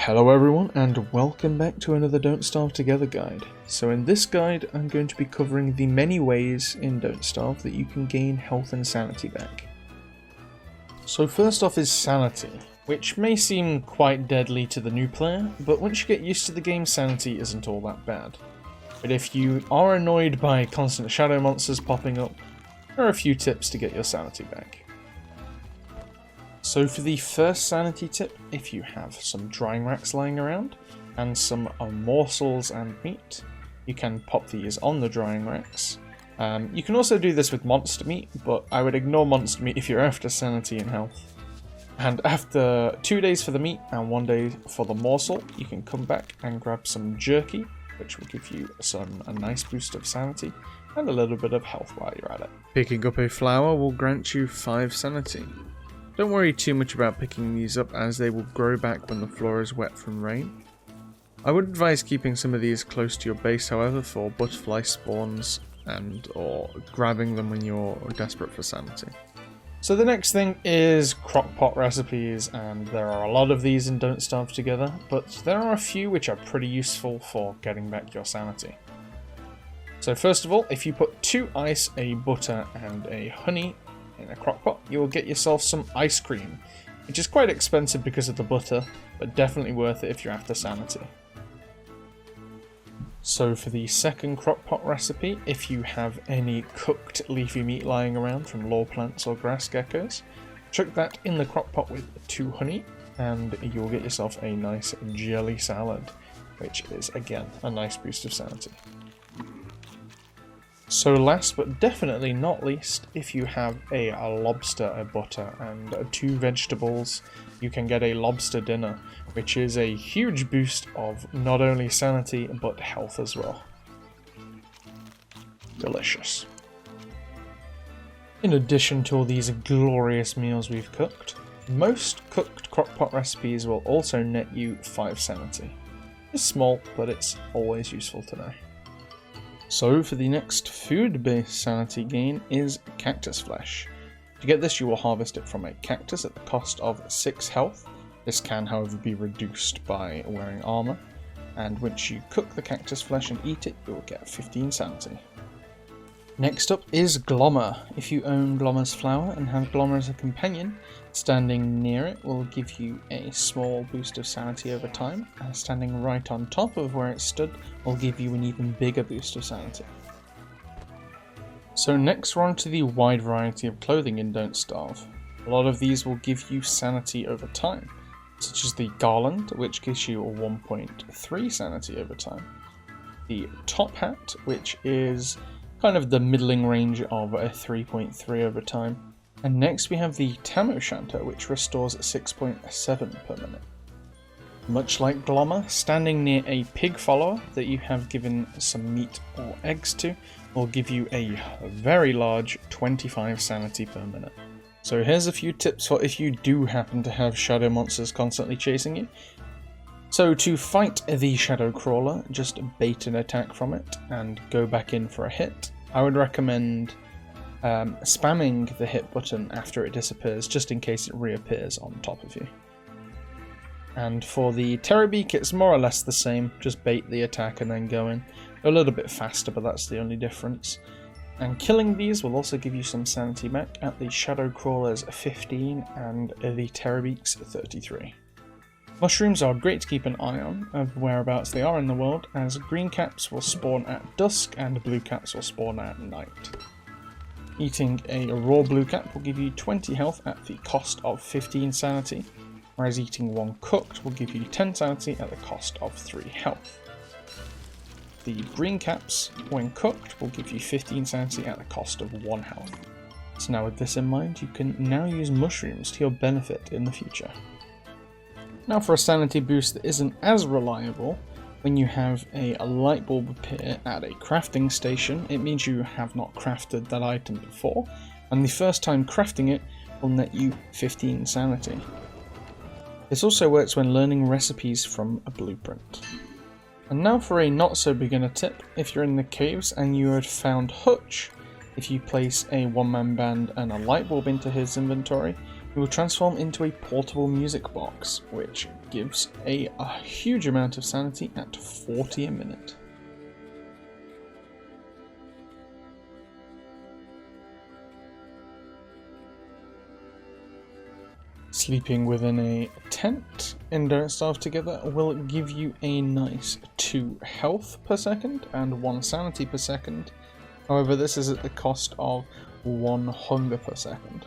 Hello everyone and welcome back to another Don't Starve Together guide. So in this guide I'm going to be covering the many ways in Don't Starve that you can gain health and sanity back. So first off is sanity, which may seem quite deadly to the new player, but once you get used to the game, sanity isn't all that bad. But if you are annoyed by constant shadow monsters popping up, there are a few tips to get your sanity back. So for the first sanity tip, if you have some drying racks lying around and some morsels and meat, you can pop these on the drying racks. You can also do this with monster meat, but I would ignore monster meat if you're after sanity and health. And after 2 days for the meat and 1 day for the morsel, you can come back and grab some jerky, which will give you a nice boost of sanity and a little bit of health while you're at it. Picking up a flower will grant you 5 sanity. Don't worry too much about picking these up, as they will grow back when the floor is wet from rain. I would advise keeping some of these close to your base, however, for butterfly spawns or grabbing them when you're desperate for sanity. So the next thing is crockpot recipes, and there are a lot of these in Don't Starve Together, but there are a few which are pretty useful for getting back your sanity. So first of all, if you put 2 ice, a butter and a honey in a crockpot, you will get yourself some ice cream, which is quite expensive because of the butter, but definitely worth it if you're after sanity. So for the second crockpot recipe, if you have any cooked leafy meat lying around from law plants or grass geckos, chuck that in the crockpot with 2 honey and you'll get yourself a nice jelly salad, which is again a nice boost of sanity. So last but definitely not least, if you have a lobster, a butter and 2 vegetables, you can get a lobster dinner, which is a huge boost of not only sanity but health as well. Delicious. In addition to all these glorious meals we've cooked, most cooked crockpot recipes will also net you 5 sanity. It's small, but it's always useful to know. So for the next food-based sanity gain is cactus flesh. To get this, you will harvest it from a cactus at the cost of 6 health. This can, however, be reduced by wearing armor, and once you cook the cactus flesh and eat it, you will get 15 sanity. Next up is Glommer. If you own Glommer's flower and have Glommer as a companion, standing near it will give you a small boost of sanity over time, and standing right on top of where it stood will give you an even bigger boost of sanity. So next we're on to the wide variety of clothing in Don't Starve. A lot of these will give you sanity over time, such as the garland, which gives you a 1.3 sanity over time. The top hat, which is kind of the middling range of a 3.3 over time. And next we have the Tam O'Shanter, which restores 6.7 per minute. Much like Glommer, standing near a pig follower that you have given some meat or eggs to will give you a very large 25 sanity per minute. So here's a few tips for if you do happen to have shadow monsters constantly chasing you. So to fight the shadow crawler, just bait an attack from it and go back in for a hit. I would recommend spamming the hit button after it disappears, just in case it reappears on top of you. And for the Terrorbeak, it's more or less the same, just bait the attack and then go in. A little bit faster, but that's the only difference. And killing these will also give you some sanity back at the shadow crawler's 15 and the Terrorbeak's 33. Mushrooms are great to keep an eye on of whereabouts they are in the world, as green caps will spawn at dusk and blue caps will spawn at night. Eating a raw blue cap will give you 20 health at the cost of 15 sanity, whereas eating one cooked will give you 10 sanity at the cost of 3 health. The green caps, when cooked, will give you 15 sanity at the cost of 1 health. So now with this in mind, you can now use mushrooms to your benefit in the future. Now for a sanity boost that isn't as reliable, when you have a light bulb appear at a crafting station, it means you have not crafted that item before, and the first time crafting it will net you 15 sanity. This also works when learning recipes from a blueprint. And now for a not so beginner tip, if you're in the caves and you had found Hutch, if you place a one-man band and a light bulb into his inventory, You will transform into a portable music box, which gives a huge amount of sanity at 40 a minute. Sleeping within a tent in Don't Starve Together will give you a nice 2 health per second and 1 sanity per second. However, this is at the cost of 1 hunger per second.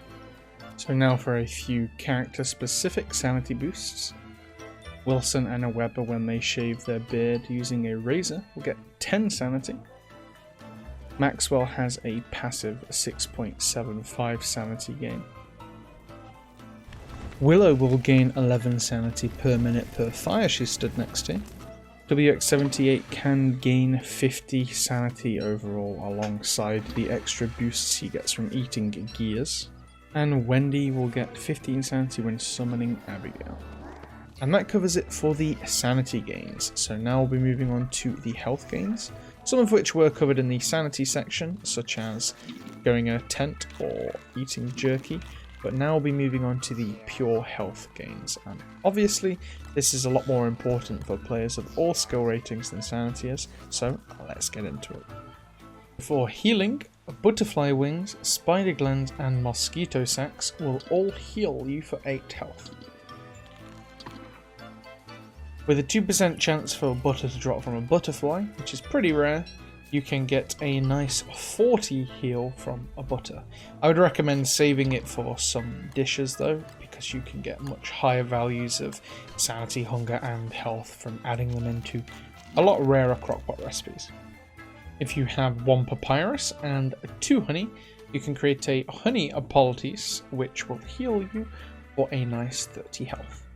So now for a few character-specific sanity boosts. Wilson and Weber, when they shave their beard using a razor, will get 10 sanity. Maxwell has a passive 6.75 sanity gain. Willow will gain 11 sanity per minute per fire she stood next to. WX78 can gain 50 sanity overall alongside the extra boosts he gets from eating gears. And Wendy will get 15 sanity when summoning Abigail. And that covers it for the sanity gains. So now we'll be moving on to the health gains, some of which were covered in the sanity section, such as going in a tent or eating jerky. But now we'll be moving on to the pure health gains. And obviously, this is a lot more important for players of all skill ratings than sanity is, so let's get into it. For healing, butterfly wings, spider glands, and mosquito sacks will all heal you for 8 health. With a 2% chance for butter to drop from a butterfly, which is pretty rare, you can get a nice 40 heal from a butter. I would recommend saving it for some dishes though, because you can get much higher values of sanity, hunger, and health from adding them into a lot rarer crockpot recipes. If you have 1 papyrus and 2 honey, you can create a honey Apolltes, which will heal you for a nice 30 health.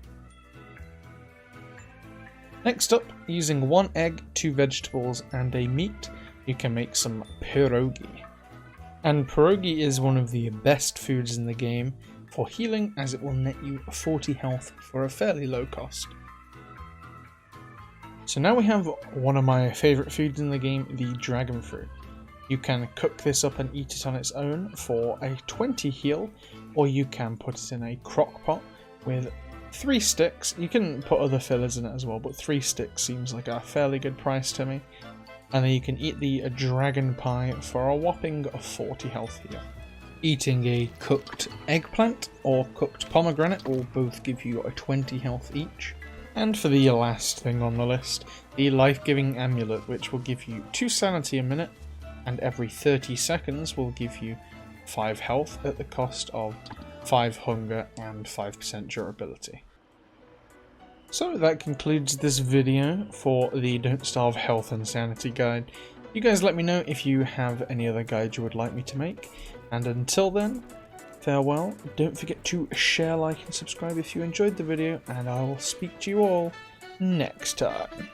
Next up, using 1 egg, 2 vegetables, and a meat, you can make some pierogi. And pierogi is one of the best foods in the game for healing, as it will net you 40 health for a fairly low cost. So now we have one of my favourite foods in the game, the dragon fruit. You can cook this up and eat it on its own for a 20 heal, or you can put it in a crock pot with 3 sticks. You can put other fillers in it as well, but 3 sticks seems like a fairly good price to me. And then you can eat the dragon pie for a whopping 40 health here. Eating a cooked eggplant or cooked pomegranate will both give you a 20 health each. And for the last thing on the list, the life-giving amulet, which will give you 2 sanity a minute, and every 30 seconds will give you 5 health at the cost of 5 hunger and 5% durability. So that concludes this video for the Don't Starve Health and Sanity guide. You guys let me know if you have any other guides you would like me to make, and until then, farewell. Don't forget to share, like, and subscribe if you enjoyed the video, and I will speak to you all next time.